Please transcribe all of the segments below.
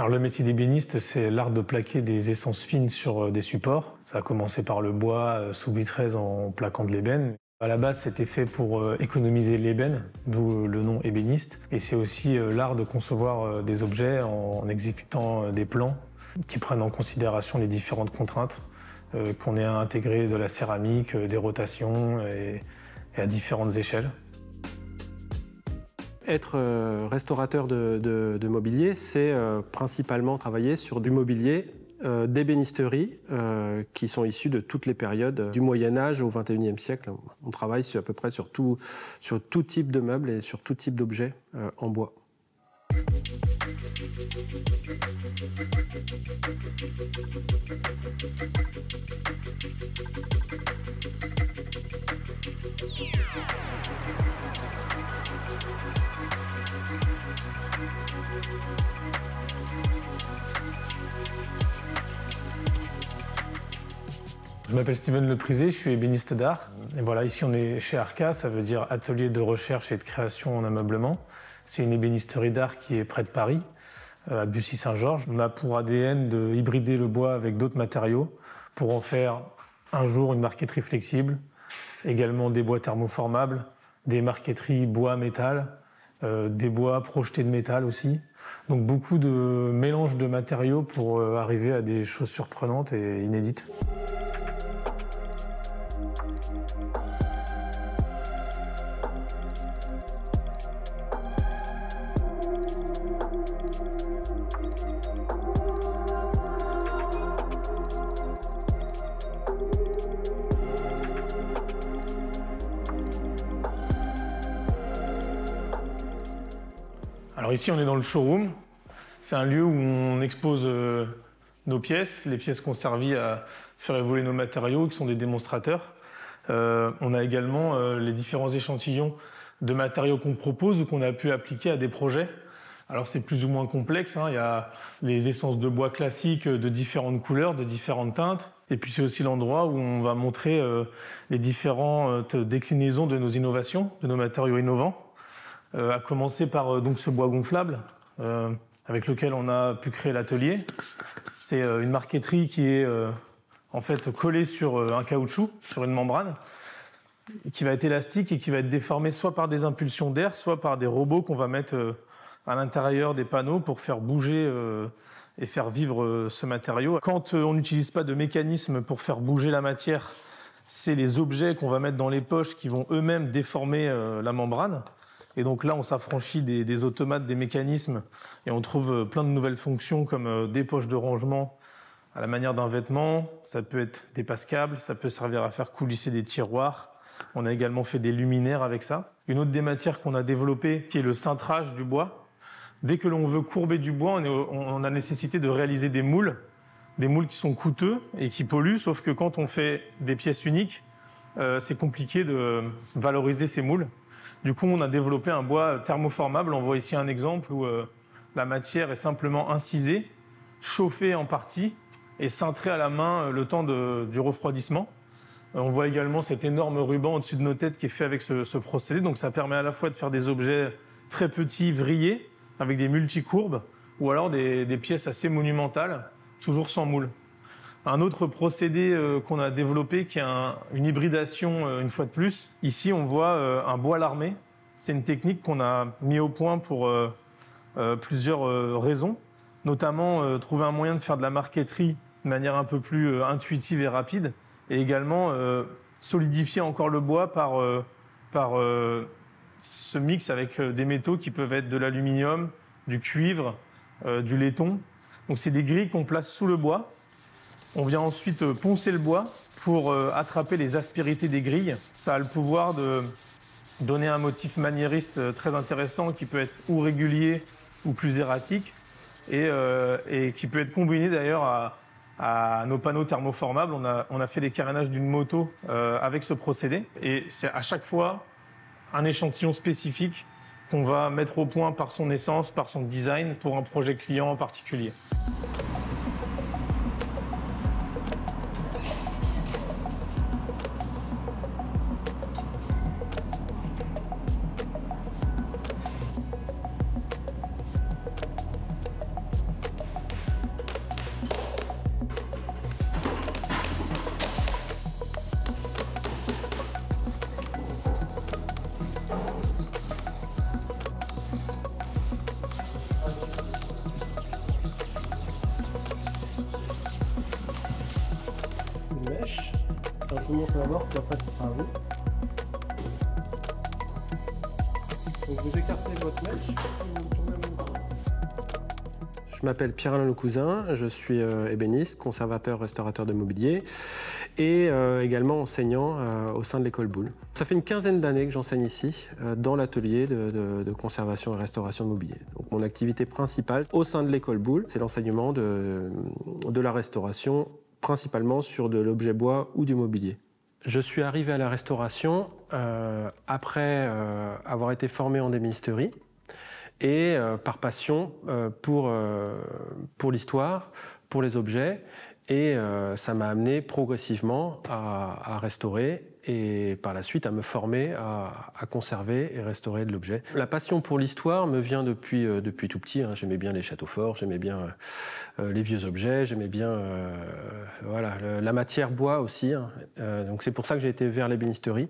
Alors le métier d'ébéniste, c'est l'art de plaquer des essences fines sur des supports. Ça a commencé par le bois sous vitrèse en plaquant de l'ébène. À la base, c'était fait pour économiser l'ébène, d'où le nom ébéniste. Et c'est aussi l'art de concevoir des objets en exécutant des plans qui prennent en considération les différentes contraintes qu'on ait à intégrer de la céramique, des rotations et à différentes échelles. Être restaurateur de mobilier, c'est principalement travailler sur du mobilier d'ébénisterie qui sont issus de toutes les périodes du Moyen-Âge au XXIe siècle. On travaille à peu près sur tout type de meubles et sur tout type d'objets en bois. Je m'appelle Steven Leprisé, je suis ébéniste d'art. Et voilà, ici on est chez Arca, ça veut dire atelier de recherche et de création en ameublement. C'est une ébénisterie d'art qui est près de Paris, à Bussy-Saint-Georges. On a pour ADN de hybrider le bois avec d'autres matériaux pour en faire un jour une marqueterie flexible, également des bois thermoformables, des marqueteries bois-métal, des bois projetés de métal aussi. Donc beaucoup de mélange de matériaux pour arriver à des choses surprenantes et inédites. Alors ici, on est dans le showroom. C'est un lieu où on expose nos pièces, les pièces qui ont servi à faire évoluer nos matériaux, qui sont des démonstrateurs. On a également les différents échantillons de matériaux qu'on propose ou qu'on a pu appliquer à des projets. Alors c'est plus ou moins complexe, hein. Il y a les essences de bois classiques de différentes couleurs, de différentes teintes. Et puis c'est aussi l'endroit où on va montrer les différentes déclinaisons de nos innovations, de nos matériaux innovants. À commencer par donc ce bois gonflable avec lequel on a pu créer l'atelier. C'est une marqueterie qui est en fait collée sur un caoutchouc, sur une membrane, qui va être élastique et qui va être déformée soit par des impulsions d'air, soit par des robots qu'on va mettre à l'intérieur des panneaux pour faire bouger et faire vivre ce matériau. Quand on n'utilise pas de mécanisme pour faire bouger la matière, c'est les objets qu'on va mettre dans les poches qui vont eux-mêmes déformer la membrane. Et donc là, on s'affranchit des automates, des mécanismes, et on trouve plein de nouvelles fonctions comme des poches de rangement à la manière d'un vêtement. Ça peut être des passes-câbles, ça peut servir à faire coulisser des tiroirs. On a également fait des luminaires avec ça. Une autre des matières qu'on a développée, qui est le cintrage du bois. Dès que l'on veut courber du bois, on a nécessité de réaliser des moules qui sont coûteux et qui polluent, sauf que quand on fait des pièces uniques, c'est compliqué de valoriser ces moules. Du coup, on a développé un bois thermoformable. On voit ici un exemple où la matière est simplement incisée, chauffée en partie et cintrée à la main le temps du refroidissement. On voit également cet énorme ruban au-dessus de nos têtes qui est fait avec ce procédé. Donc ça permet à la fois de faire des objets très petits, vrillés, avec des multicourbes, ou alors des pièces assez monumentales, toujours sans moule. Un autre procédé qu'on a développé, qui est une hybridation une fois de plus. Ici, on voit un bois larmé. C'est une technique qu'on a mis au point pour plusieurs raisons. Notamment, trouver un moyen de faire de la marqueterie de manière un peu plus intuitive et rapide. Et également, solidifier encore le bois par ce mix avec des métaux qui peuvent être de l'aluminium, du cuivre, du laiton. Donc, c'est des grilles qu'on place sous le bois. On vient ensuite poncer le bois pour attraper les aspérités des grilles. Ça a le pouvoir de donner un motif maniériste très intéressant qui peut être ou régulier ou plus erratique et qui peut être combiné d'ailleurs à nos panneaux thermoformables. On a fait les carénages d'une moto avec ce procédé et c'est à chaque fois un échantillon spécifique qu'on va mettre au point par son essence, par son design pour un projet client en particulier. vous montre d'abord, puis après ce sera à vous. Donc vous écartez votre mèche et vous tournez en même temps. Je m'appelle Pierre-Alain Lecousin, je suis ébéniste, conservateur, restaurateur de mobilier et également enseignant au sein de l'école Boulle. Ça fait une quinzaine d'années que j'enseigne ici, dans l'atelier de conservation et restauration de mobilier. Donc, mon activité principale au sein de l'école Boulle, c'est l'enseignement de la restauration, principalement sur de l'objet bois ou du mobilier. Je suis arrivé à la restauration après avoir été formé en ébénisterie et par passion pour l'histoire, pour les objets. Et ça m'a amené progressivement à restaurer et par la suite à me former à conserver et restaurer de l'objet. La passion pour l'histoire me vient depuis tout petit. Hein. J'aimais bien les châteaux forts, j'aimais bien les vieux objets, j'aimais bien voilà, la matière bois aussi. Hein. Donc c'est pour ça que j'ai été vers l'ébénisterie.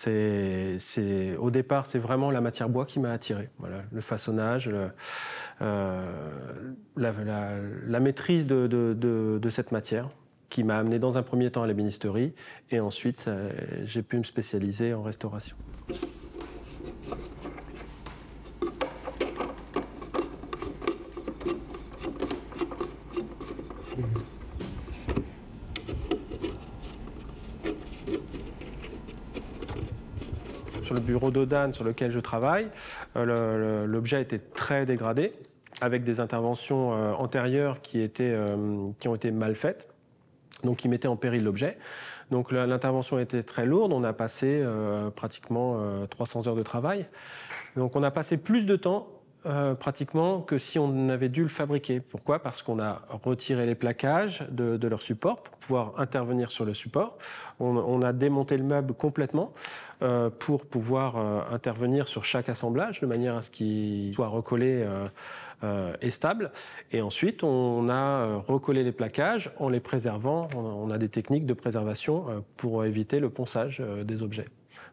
Au départ, c'est vraiment la matière bois qui m'a attiré. Voilà, le façonnage, la maîtrise de cette matière qui m'a amené dans un premier temps à l'ébénisterie et ensuite j'ai pu me spécialiser en restauration. Sur le bureau d'Odane sur lequel je travaille, l'objet était très dégradé avec des interventions antérieures qui ont été mal faites. Donc, qui mettait en péril l'objet. Donc, l'intervention était très lourde. On a passé pratiquement 300 heures de travail. Donc, on a passé plus de temps pratiquement que si on avait dû le fabriquer. Pourquoi? Parce qu'on a retiré les plaquages de leur support pour pouvoir intervenir sur le support. On a démonté le meuble complètement pour pouvoir intervenir sur chaque assemblage de manière à ce qu'il soit recollé et stable. Et ensuite, on a recollé les plaquages en les préservant. On a des techniques de préservation pour éviter le ponçage des objets.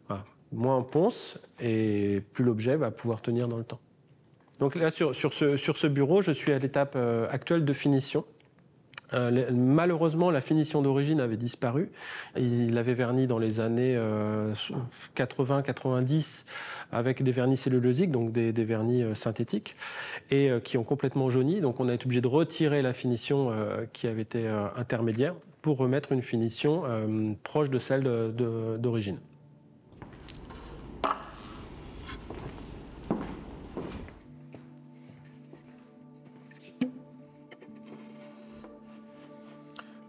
Voilà. Moins on ponce et plus l'objet va pouvoir tenir dans le temps. Donc là, sur ce bureau, je suis à l'étape actuelle de finition. Malheureusement, la finition d'origine avait disparu. Il avait verni dans les années 80-90 avec des vernis cellulosiques, donc des vernis synthétiques, et qui ont complètement jauni. Donc on a été obligé de retirer la finition qui avait été intermédiaire pour remettre une finition proche de celle d'origine.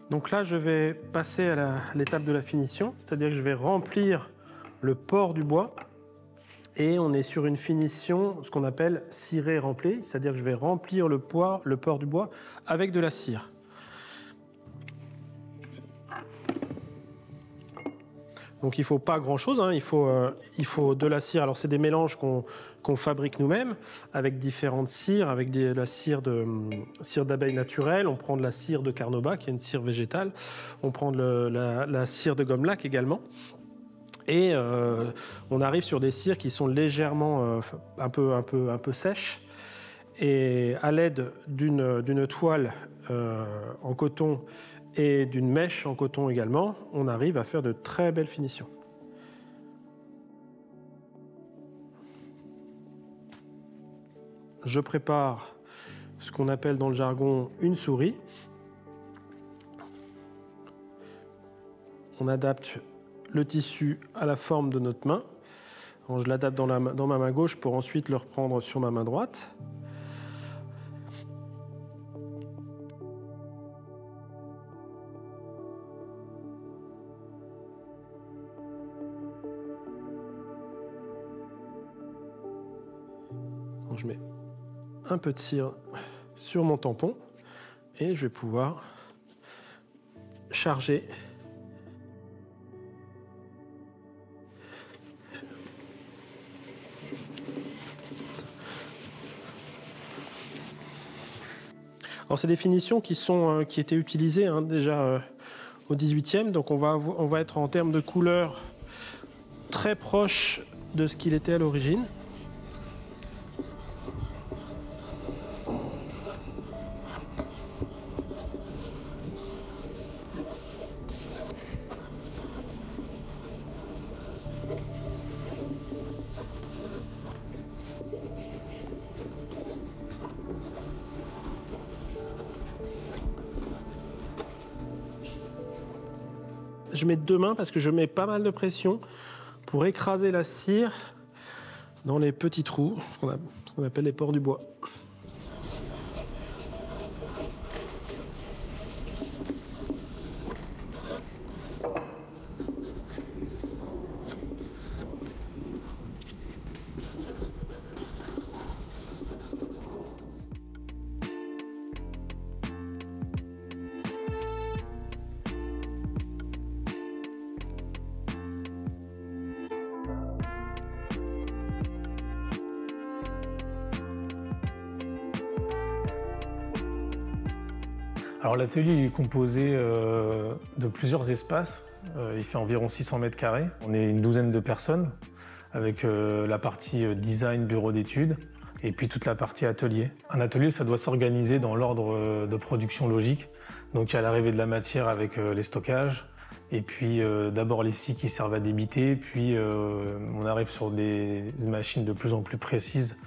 Donc là, je vais passer à l'étape de la finition, c'est-à-dire que je vais remplir le port du bois et on est sur une finition, ce qu'on appelle ciré rempli, c'est-à-dire que je vais remplir le port du bois avec de la cire. Donc il ne faut pas grand-chose, hein. Il faut de la cire. Alors c'est des mélanges qu'on fabrique nous-mêmes avec différentes cires, avec la cire d'abeille naturelle, on prend de la cire de carnauba qui est une cire végétale, on prend la cire de gomme-lac également. Et on arrive sur des cires qui sont légèrement un peu sèches. Et à l'aide d'une toile en coton et d'une mèche en coton également, on arrive à faire de très belles finitions. Je prépare ce qu'on appelle dans le jargon une souris. On adapte le tissu à la forme de notre main. Alors, je l'adapte dans ma main gauche pour ensuite le reprendre sur ma main droite. Donc, je mets un peu de cire sur mon tampon et je vais pouvoir charger Alors c'est des finitions qui étaient utilisées déjà au 18e, donc on va être en termes de couleur très proche de ce qu'il était à l'origine. Je mets 2 mains parce que je mets pas mal de pression pour écraser la cire dans les petits trous, ce qu'on appelle les pores du bois. Alors l'atelier est composé de plusieurs espaces. Il fait environ 600 mètres carrés. On est une douzaine de personnes avec la partie design, bureau d'études et puis toute la partie atelier. Un atelier, ça doit s'organiser dans l'ordre de production logique. Donc il y a l'arrivée de la matière avec les stockages et puis d'abord les scies qui servent à débiter, puis on arrive sur des machines de plus en plus précises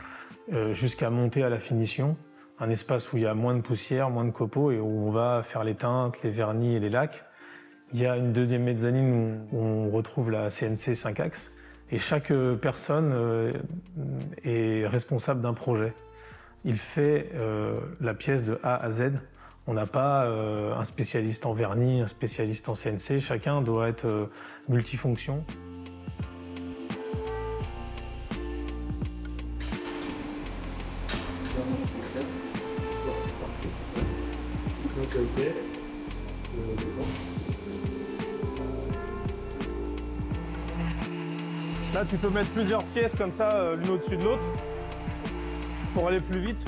jusqu'à monter à la finition. Un espace où il y a moins de poussière, moins de copeaux et où on va faire les teintes, les vernis et les lacs. Il y a une deuxième mezzanine où on retrouve la CNC 5 axes et chaque personne est responsable d'un projet. Il fait la pièce de A à Z. On n'a pas un spécialiste en vernis, un spécialiste en CNC. Chacun doit être multifonction. Là, tu peux mettre plusieurs pièces comme ça, l'une au-dessus de l'autre, pour aller plus vite.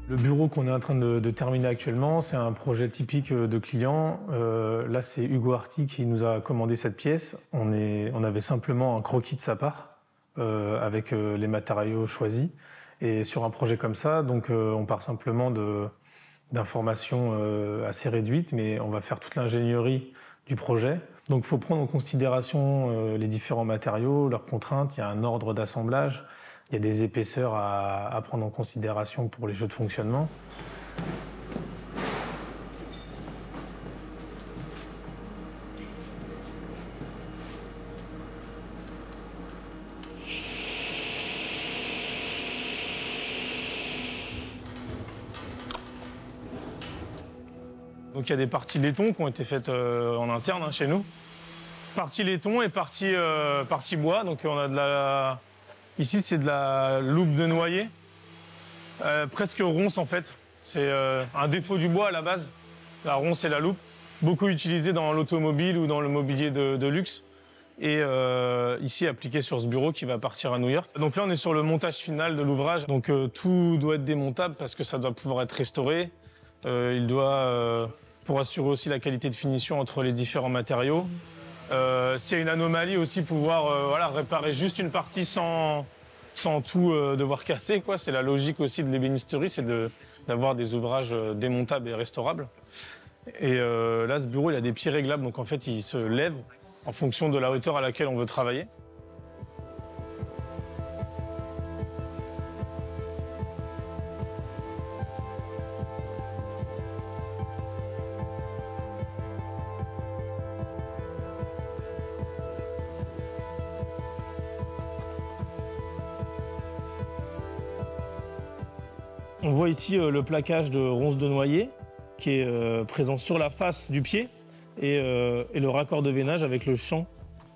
Le bureau qu'on est en train de terminer actuellement, c'est un projet typique de client. Là, c'est Hugo Arti qui nous a commandé cette pièce. On avait simplement un croquis de sa part avec les matériaux choisis. Et sur un projet comme ça, donc, on part simplement d'informations assez réduites, mais on va faire toute l'ingénierie du projet. Donc il faut prendre en considération les différents matériaux, leurs contraintes. Il y a un ordre d'assemblage, il y a des épaisseurs à prendre en considération pour les jeux de fonctionnement. Donc il y a des parties laiton qui ont été faites en interne chez nous. Partie laiton et partie bois. Donc on a de la... Ici c'est de la loupe de noyer, presque ronce en fait. C'est un défaut du bois à la base, la ronce et la loupe. Beaucoup utilisé dans l'automobile ou dans le mobilier de luxe. Et ici appliqué sur ce bureau qui va partir à New York. Donc là on est sur le montage final de l'ouvrage. Donc tout doit être démontable parce que ça doit pouvoir être restauré. Il doit... pour assurer aussi la qualité de finition entre les différents matériaux. S'il y a une anomalie aussi, pouvoir voilà, réparer juste une partie sans tout devoir casser, quoi. C'est la logique aussi de l'ébénisterie, c'est d'avoir des ouvrages démontables et restaurables. Et là, ce bureau, il a des pieds réglables, donc en fait, il se lève en fonction de la hauteur à laquelle on veut travailler. On voit ici le plaquage de ronces de noyer qui est présent sur la face du pied et le raccord de veinage avec le champ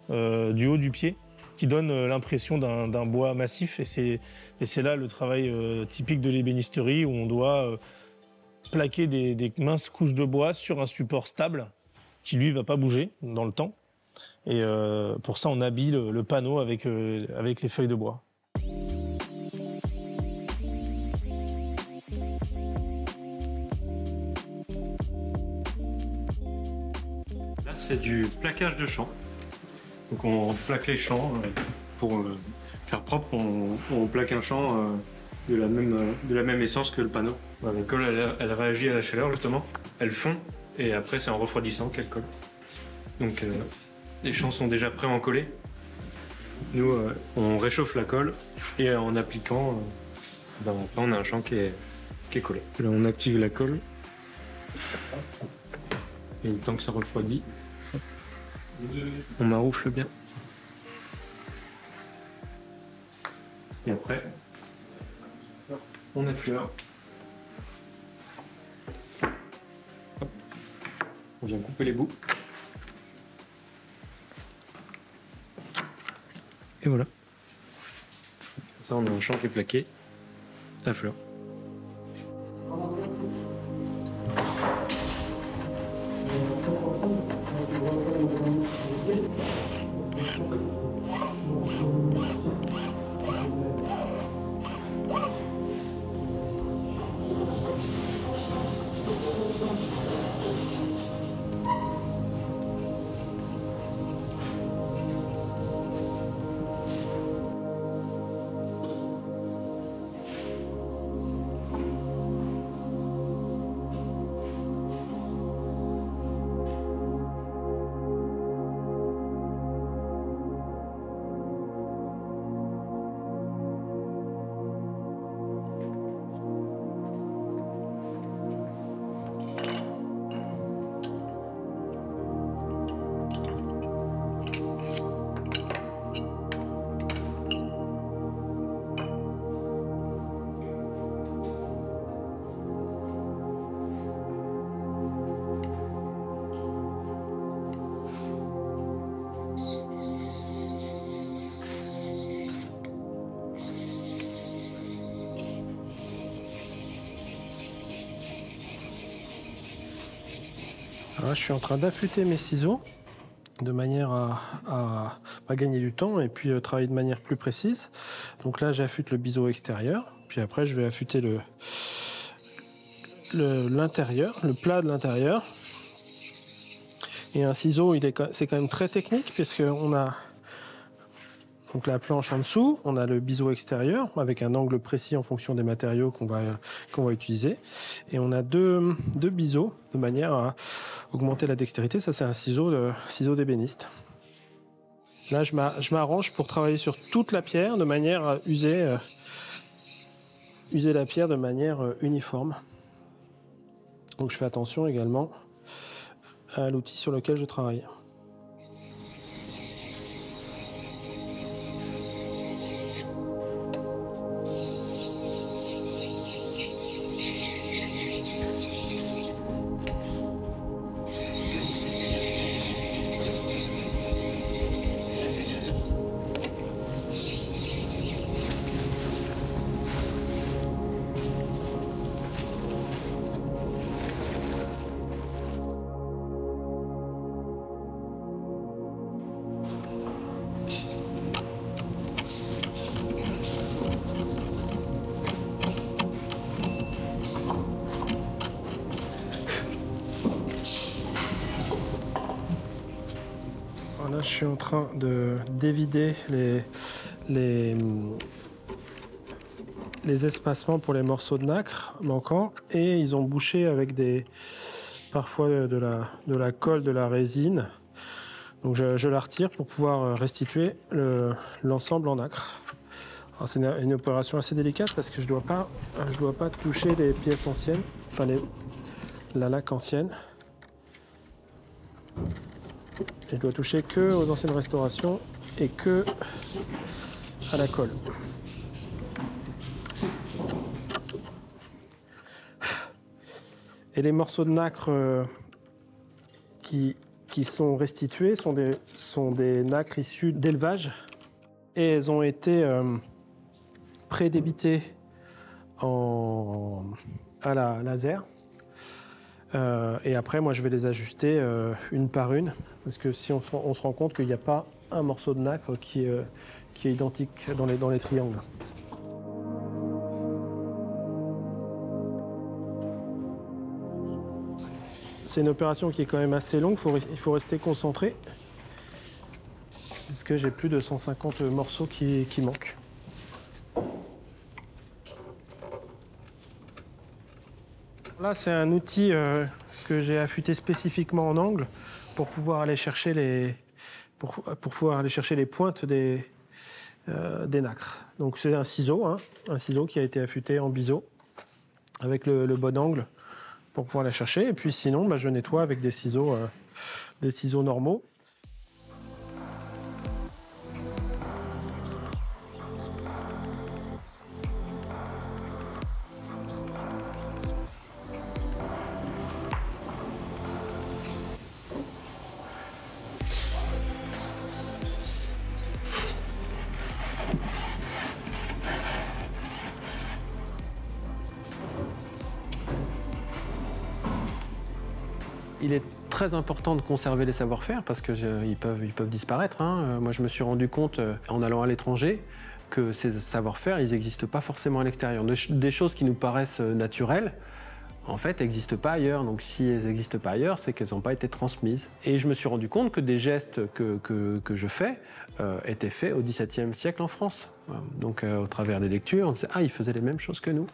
du haut du pied qui donne l'impression d'un bois massif. Et c'est là le travail typique de l'ébénisterie où on doit plaquer des minces couches de bois sur un support stable qui lui ne va pas bouger dans le temps. Et pour ça, on habille le panneau avec les feuilles de bois. C'est du plaquage de champ. Donc on plaque les champs pour faire propre. On plaque un champ de la même essence que le panneau. La colle, elle réagit à la chaleur justement. Elle fond et après c'est en refroidissant qu'elle colle. Donc les champs sont déjà prêts à en coller. Nous, on réchauffe la colle et en appliquant, après on a un champ qui est collé. Là, on active la colle. Et le temps que ça refroidit, on maroufle bien. Et après, on effleure. On vient couper les bouts. Et voilà. Comme ça, on a un champ qui est plaqué à fleurs. Là, je suis en train d'affûter mes ciseaux de manière à gagner du temps et puis travailler de manière plus précise. Donc là, j'affûte le biseau extérieur, puis après, je vais affûter l'intérieur, le plat de l'intérieur. Et un ciseau, c'est quand même très technique puisqu'on a donc la planche en dessous, on a le biseau extérieur avec un angle précis en fonction des matériaux qu'on va utiliser. Et on a deux biseaux de manière à augmenter la dextérité. Ça, c'est un ciseau d'ébéniste. Là, je m'arrange pour travailler sur toute la pierre de manière à user la pierre de manière uniforme. Donc je fais attention également à l'outil sur lequel je travaille. Là, je suis en train de dévider les espacements pour les morceaux de nacre manquants et ils ont bouché avec parfois de la colle, de la résine. Donc je la retire pour pouvoir restituer l'ensemble en nacre. C'est une opération assez délicate parce que je dois pas toucher les pièces anciennes, enfin la laque ancienne. Et je dois toucher que aux anciennes restaurations et que à la colle. Et les morceaux de nacre qui sont restitués sont des nacres issues d'élevage et elles ont été pré-débitées à la laser. Et après, moi, je vais les ajuster une par une, parce que si on se rend compte qu'il n'y a pas un morceau de nacre qui est identique dans les triangles. C'est une opération qui est quand même assez longue, il faut rester concentré, parce que j'ai plus de 150 morceaux qui manquent. Là, c'est un outil que j'ai affûté spécifiquement en angle pour pouvoir aller chercher les pointes des des nacres. Donc c'est un ciseau qui a été affûté en biseau avec le bon angle pour pouvoir la chercher. Et puis sinon, je nettoie avec des ciseaux normaux. Il est très important de conserver les savoir-faire parce qu'ils peuvent disparaître. Moi, je me suis rendu compte en allant à l'étranger que ces savoir-faire, ils n'existent pas forcément à l'extérieur. Des choses qui nous paraissent naturelles, en fait, n'existent pas ailleurs. Donc, si elles n'existent pas ailleurs, c'est qu'elles n'ont pas été transmises. Et je me suis rendu compte que des gestes que je fais étaient faits au XVIIe siècle en France. Donc, au travers des lectures, on disait « Ah, ils faisaient les mêmes choses que nous ».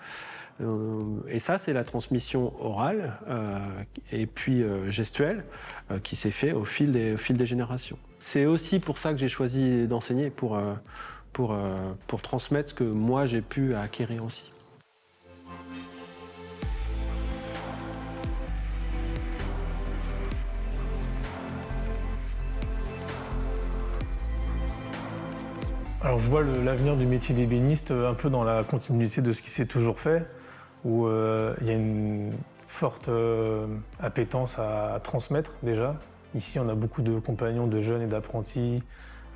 Et ça, c'est la transmission orale et puis gestuelle qui s'est fait au fil des générations. C'est aussi pour ça que j'ai choisi d'enseigner, pour transmettre ce que moi j'ai pu acquérir aussi. Alors je vois l'avenir du métier d'ébéniste un peu dans la continuité de ce qui s'est toujours fait, où il y a une forte appétence à transmettre déjà. Ici, on a beaucoup de compagnons, de jeunes et d'apprentis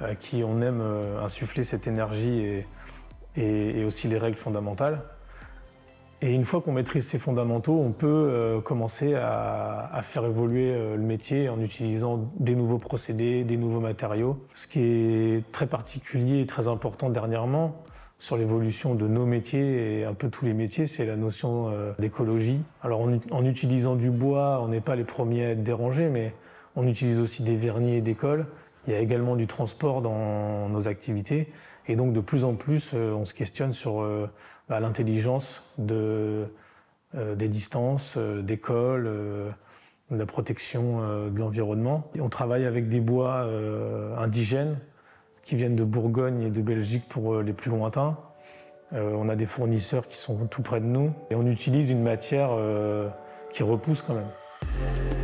à qui on aime insuffler cette énergie et aussi les règles fondamentales. Et une fois qu'on maîtrise ces fondamentaux, on peut commencer à faire évoluer le métier en utilisant des nouveaux procédés, des nouveaux matériaux. Ce qui est très particulier et très important dernièrement sur l'évolution de nos métiers et un peu tous les métiers, c'est la notion d'écologie. Alors en utilisant du bois, on n'est pas les premiers à être dérangés, mais on utilise aussi des vernis et des cols. Il y a également du transport dans nos activités. Et donc de plus en plus, on se questionne sur l'intelligence des distances, des cols, de la protection de l'environnement. On travaille avec des bois indigènes qui viennent de Bourgogne et de Belgique pour les plus lointains. On a des fournisseurs qui sont tout près de nous. Et on utilise une matière qui repousse quand même.